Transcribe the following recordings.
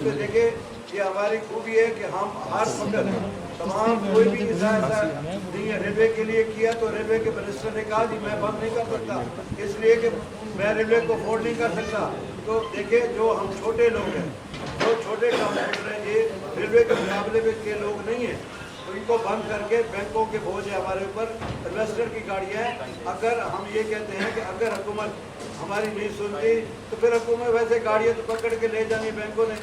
पे देखे ये हमारी खूबी है कि हम हर वक्त तमाम कोई भी ऐसा नहीं है। रेलवे के लिए किया तो रेलवे के मिनिस्टर ने कहा जी मैं बंद नहीं कर सकता, इसलिए कि मैं रेलवे को अफोर्ड नहीं कर सकता। तो देखे जो हम छोटे लोग हैं, जो छोटे ट्रांसपोर्टर हैं, ये रेलवे के मुकाबले में के लोग नहीं हैं, उनको बंद करके बैंकों के बोझ है हमारे ऊपर, इन्वेस्टर की गाड़ियाँ हैं। अगर हम ये कहते हैं कि अगर हुकूमत हमारी नहीं सुनती तो फिर हुकूमत वैसे गाड़ियाँ तो पकड़ के ले जानी बैंकों ने,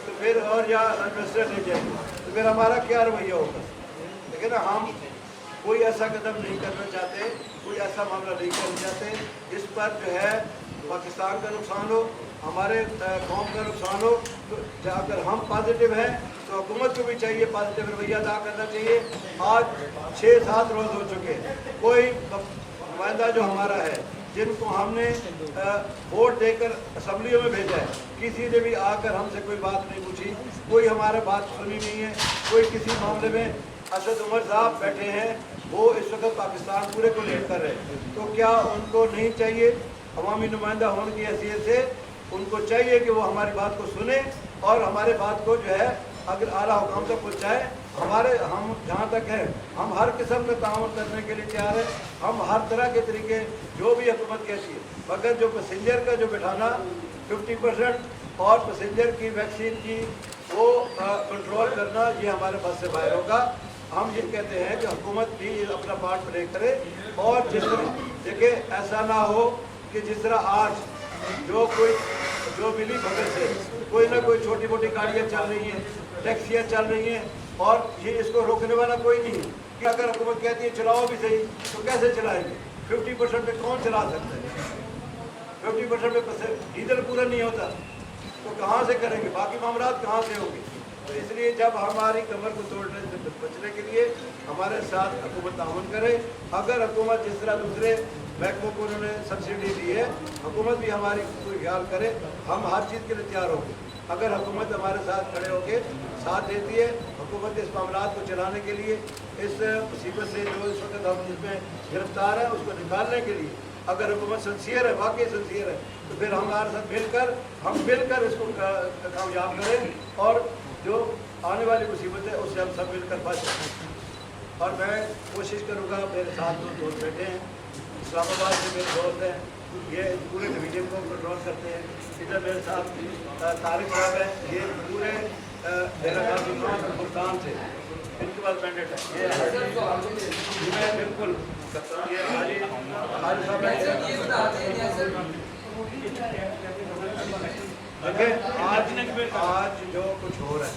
तो फिर और या इन्वेस्टर ले जाएंगे, तो फिर हमारा क्या रवैया होगा। लेकिन हम कोई ऐसा कदम नहीं करना चाहते, कोई ऐसा मामला नहीं करना चाहते जिस पर जो है पाकिस्तान का नुकसान हो, हमारे कौम का नुकसान हो। तो अगर हम पॉजिटिव हैं तो हुकूमत को भी चाहिए पॉजिटिव रवैया अदा करना चाहिए। आज 6-7 रोज़ हो चुके हैं, कोई नुमाइंदा जो हमारा है जिनको हमने वोट देकर असम्बलियों में भेजा है, किसी ने भी आकर हमसे कोई बात नहीं पूछी, कोई हमारा बात सुनी नहीं है। कोई किसी मामले में असद उमर साहब बैठे हैं, वो इस वक्त पाकिस्तान पूरे को लीड कर रहे हैं, तो क्या उनको नहीं चाहिए अवामी नुमाइंदा होने की हैसियत से उनको चाहिए कि वो हमारी बात को सुने और हमारे बात को जो है अगर आला हुकाम तक पहुँचाए। हम जहाँ तक है हम हर किस्म का ताउन करने के लिए तैयार है, हम हर तरह के तरीके जो भी हुकूमत कहती है, मगर जो पैसेंजर का जो बिठाना 50% और पैसेंजर की वैक्सीन की वो कंट्रोल करना ये हमारे पास से बाहर होगा। हम ये कहते हैं कि हुकूमत भी अपना पार्ट प्ले करे और जिस तरह देखिए ऐसा ना हो कि जिस तरह आज जो मिली भगत से कोई ना कोई छोटी मोटी गाड़ियाँ चल रही हैं, टैक्सियाँ चल रही हैं और ये इसको रोकने वाला कोई नहीं है कि अगर हुकूमत कहती है चलाओ भी सही तो कैसे चलाएंगे। 50% पे कौन चला सकता है, 50% पे डीजल पूरा नहीं होता तो कहाँ से करेंगे, बाकी मामला कहाँ से होंगे। तो इसलिए जब हमारी कमर को तोड़ने से बचने के लिए हमारे साथ हुकूमत ताउन करे। अगर हुकूमत जिस तरह दूसरे महकमों को उन्होंने सब्सिडी दी है, हुकूमत भी हमारी कोई ख्याल करे, हम हर चीज़ के लिए तैयार होंगे। अगर हुकूमत हमारे साथ खड़े होकर साथ देती है, हुकूमत इस मामला को चलाने के लिए, इस मुसीबत से जो इस वक्त हम जिसमें गिरफ्तार है उसको निकालने के लिए अगर हुकूमत सिंसियर है, वाकई सिंसियर है, तो फिर हमारे साथ मिलकर इसको कामयाब करें और जो आने वाली मुसीबत है उससे हम सब मिलकर बच सकें। और मैं कोशिश करूँगा, मेरे साथ जो दोस्त बैठे हैं इस्लामाबाद से मेरे दोस्त हैं, ये पूरे डिवीजन को कंट्रोल करते हैं। इधर मेरे साथ तारिक साहब हैं, ये पूरे मुल्तान से इनके पास मैंडेट है। ये बिल्कुल ये आज साहब देखिए आज जो कुछ हो रहा है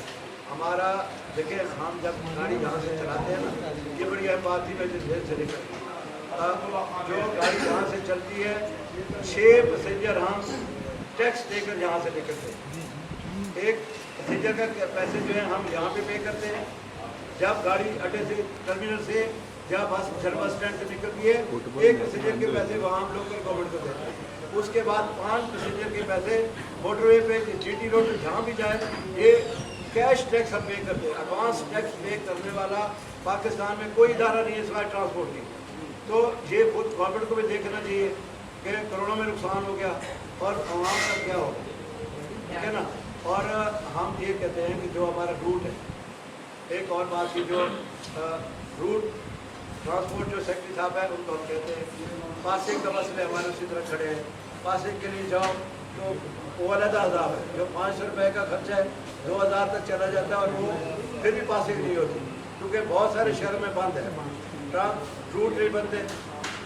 हमारा, देखिए हम जब गाड़ी यहाँ से चलाते हैं ना, ये बड़ी अहम बात थी। मैं जिस देर से लेकर जो गाड़ी यहाँ से चलती है 6 पैसेंजर हम टैक्स देकर यहाँ से लेकर हैं। एक पैसेंजर का पैसे जो है हम यहाँ पे करते हैं, जब गाड़ी अड्डे से टर्मिनल से या बस स्टैंड से निकलती है, एक पैसेंजर के पैसे वहाँ हम लोकल गवर्नमेंट को देते हैं। उसके बाद 5 पैसेंजर के पैसे मोटरवे पे GT रोड जहाँ भी जाए ये कैश टैक्स हम पे करते हैं। एडवांस टैक्स पे करने वाला पाकिस्तान में कोई इदारा नहीं है सिवाय ट्रांसपोर्ट की। तो ये खुद गवर्नमेंट को भी देखना चाहिए कि करोड़ों में नुकसान हो गया और आवाम का क्या होगा, ठीक है ना। और हम ये कहते हैं कि जो हमारा रूट है, एक और बात की जो रूट ट्रांसपोर्ट जो सेक्रेटरी साहब है उनको हम कहते हैं पासिंग का मसले हमारे उसी तरह खड़े हैं। पासिंग के लिए जाओ तो वो अलहदा अदाब है, जो 500 रुपये का खर्चा है 2000 तक चला जाता है और वो फिर भी पासिंग नहीं होती क्योंकि बहुत सारे शहरों में बंद है, रूट नहीं बनते।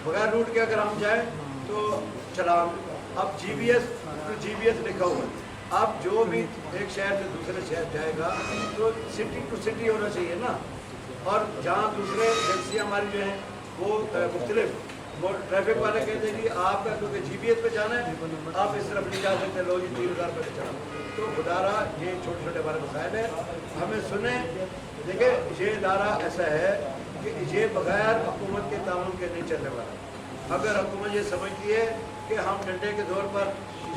बगैर रूट के अगर हम जाएँ तो चलान, अब GPS लिखा हुआ है। अब जो भी एक शहर से दूसरे शहर जाएगा तो सिटी टू सिटी होना चाहिए ना। और जहाँ दूसरे एजेंसियाँ हमारी जो हैं वो मुख्तलिफ, वो ट्रैफिक वाले कहते हैं कि आपका क्योंकि GPS पे जाना है आप इस तरफ नहीं जा सकते, लो जी 3000 रुपये चला। तो खुदारा ये छोटे छोटे हमारे मसाइल है, हमें सुने। देखिए ये इदारा ऐसा है कि ये बगैर हुकूमत के ताउन के नहीं चलने वाला। अगर हुकूमत ये समझती है कि हम डंडे के दौर पर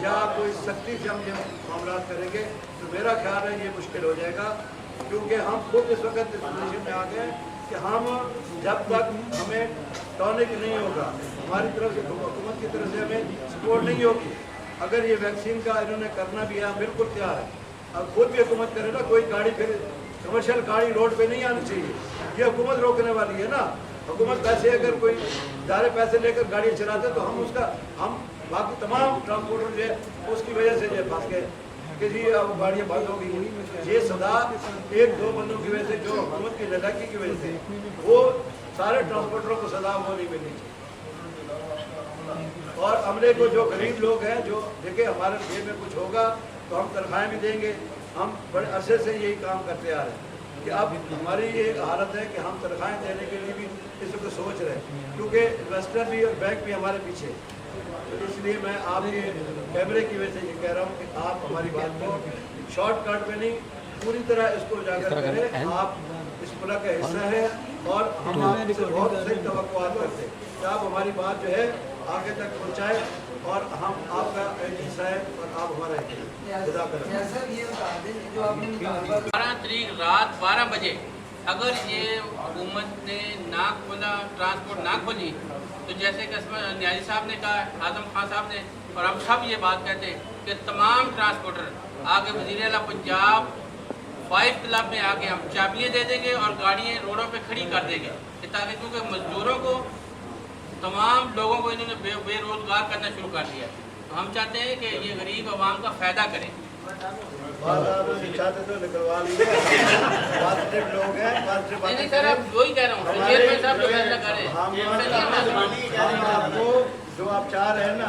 या कोई सख्ती से हम ये मामला करेंगे तो मेरा ख्याल है ये मुश्किल हो जाएगा, क्योंकि हम खुद इस वक्त इस पोजीशन में आ गए कि हम जब तक हमें टॉनिक नहीं होगा, हमारी तरफ से हुकूमत की तरफ से हमें सपोर्ट नहीं होगी। अगर ये वैक्सीन का इन्होंने करना भी है, बिल्कुल तैयार है। अब खुद भी हुकूमत करे ना, कोई गाड़ी फिर कमर्शियल गाड़ी रोड पे नहीं आनी चाहिए, ये हुकूमत रोकने वाली है ना। हुकूमत पैसे अगर कोई ज़्यादा पैसे लेकर गाड़ी चलाते तो हम बाकी तमाम ट्रांसपोर्टर जो है उसकी वजह से जो फंस गए कि जी अब गाड़ियाँ बंद हो गई। ये सदा एक दो बंदों की वजह से, जो हुकूमत की नालायकी की वजह से, वो सारे ट्रांसपोर्टरों को सदा वो नहीं मिलनी चाहिए। और अमले को जो गरीब लोग हैं, जो देखे हमारे जेब में कुछ होगा तो हम तनख्वाहें भी देंगे। हम बड़े अरसे से यही काम करते आ रहे हैं कि अब हमारी ये हालत है कि हम तनख्वाहें देने के लिए भी इस वक्त सोच रहे हैं, क्योंकि इन्वेस्टर भी और बैंक भी हमारे पीछे। तो इसलिए मैं आपके कैमरे की वजह से ये कह रहा हूँ कि आप हमारी बात को शॉर्टकट में नहीं, पूरी तरह इसको उजागर करें। आप इस मुल्क का हिस्सा है और हम आपसे बहुत सही तवक्कुआत करते हैं कि आप हमारी बात जो है आगे तक पहुँचाए, और हम आपका एक हिस्सा है और आप हमारा एक हिस्सा। 12 तारीख रात 12 बजे अगर ये हुकूमत ने ना खोला, ट्रांसपोर्ट ना खोली, तो जैसे कि न्याजी साहब ने कहा, आजम खान साहब ने, और हम सब ये बात कहते हैं कि तमाम ट्रांसपोर्टर आगे वज़ीर आला पंजाब 5 क्लब में आके हम चाबियाँ दे देंगे और गाड़ियाँ रोडों पे खड़ी कर देंगे, ताकि क्योंकि मजदूरों को, तमाम लोगों को इन्होंने बेरोजगार करना शुरू कर दिया। तो हम चाहते हैं कि ये गरीब आवाम का फ़ायदा करें। चाहते तो निकलवा लीजिए, पॉजिटिव लोग हैं, पॉजिटिव नहीं सर, आप वही कह रहा हूँ, चेयरमैन साहब तो फैसला करें। हम आपको जो आप चाह रहे हैं ना,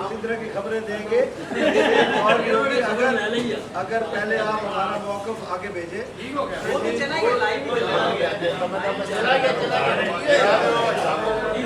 इसी तरह की खबरें देंगे। और क्योंकि अगर पहले आप हमारा मौक़िफ़ आगे भेजें